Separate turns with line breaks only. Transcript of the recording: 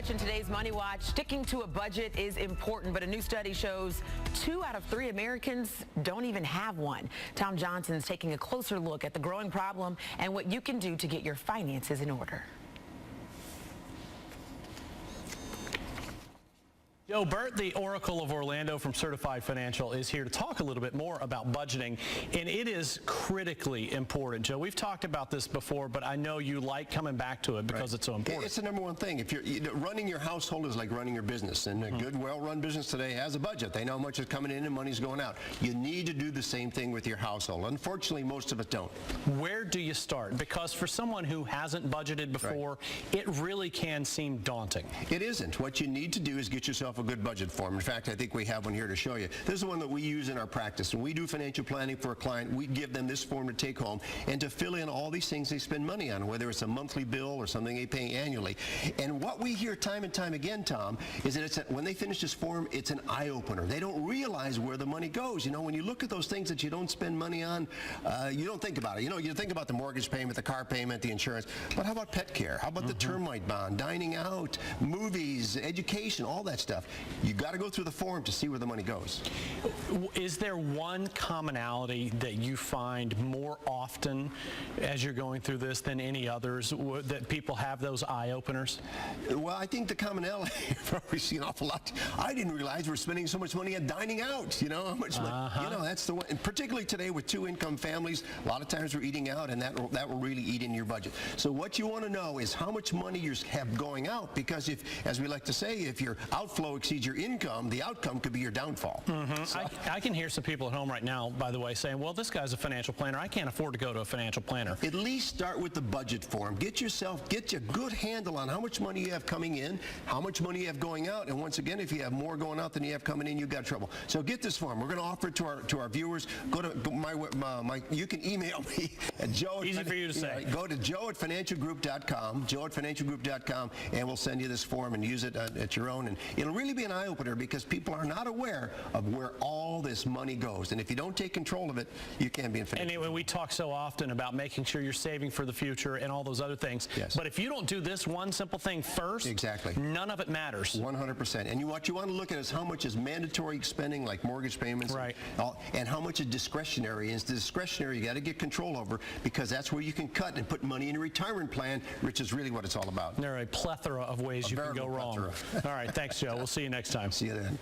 In today's Money Watch, sticking to a budget is important, but a new study shows 2 out of 3 Americans don't even have one. Tom Johnson's taking a closer look at the growing problem and what you can do to get your finances in order.
Joe, Bert, the Oracle of Orlando from Certified Financial, is here to talk a little bit more about budgeting, and it is critically important. Joe, we've talked about this before, but I know you like coming back to it because it's so important.
It's the number one thing. If you're running your household is like running your business, and a good, well-run business today has a budget. They know how much is coming in and money's going out. You need to do the same thing with your household. Unfortunately, most of us don't.
Where do you start? Because for someone who hasn't budgeted before, it really can seem daunting.
It isn't. What you need to do is get yourself a good budget form. In fact, I think we have one here to show you. This is one that we use in our practice. When we do financial planning for a client, we give them this form to take home and to fill in all these things they spend money on, whether it's a monthly bill or something they pay annually. And what we hear time and time again, Tom, is that when they finish this form, it's an eye-opener. They don't realize where the money goes. You know, when you look at those things that you don't spend money on, you don't think about it. You know, you think about the mortgage payment, the car payment, the insurance, but how about pet care? How about the termite bond, dining out, movies, education, all that stuff? You got to go through the form to see where the money goes.
Is there one commonality that you find more often as you're going through this than any others, that people have those eye-openers?
Well, I think the commonality, you've probably seen an awful lot. I didn't realize we're spending so much money on dining out. You know, how much money, you know, that's the one. And particularly today with 2-income families, a lot of times we're eating out, and that will really eat into your budget. So what you want to know is how much money you have going out, because if, as we like to say, if your outflow exceeds your income, the outcome could be your downfall. So,
I can hear some people at home right now, by the way, saying, well, this guy's a financial planner. I can't afford to go to a financial planner.
At least start with the budget form. Get you a good handle on how much money you have coming in, how much money you have going out, and once again, if you have more going out than you have coming in, you've got trouble. So get this form. We're going to offer it to our viewers. Go to my you can email me at Joe.
Easy for you to say.
Go to joe@financialgroup.com, joe@financialgroup.com, and we'll send you this form and use it at your own. And it'll really be an eye-opener, because people are not aware of where all this money goes. And if you don't take control of it, you can't be in financial.
Anyway, we talk so often about making sure you're saving for the future and all those other things.
Yes.
But if you don't do this one simple thing first, none of it matters.
100%. And what you want to look at is how much is mandatory spending, like mortgage payments, and how much is discretionary. And it's the discretionary you got to get control over, because that's where you can cut and put money in a retirement plan, which is really what it's all about.
There are a plethora of ways you can go wrong. All right, thanks, Joe. We'll see you next time.
See you then.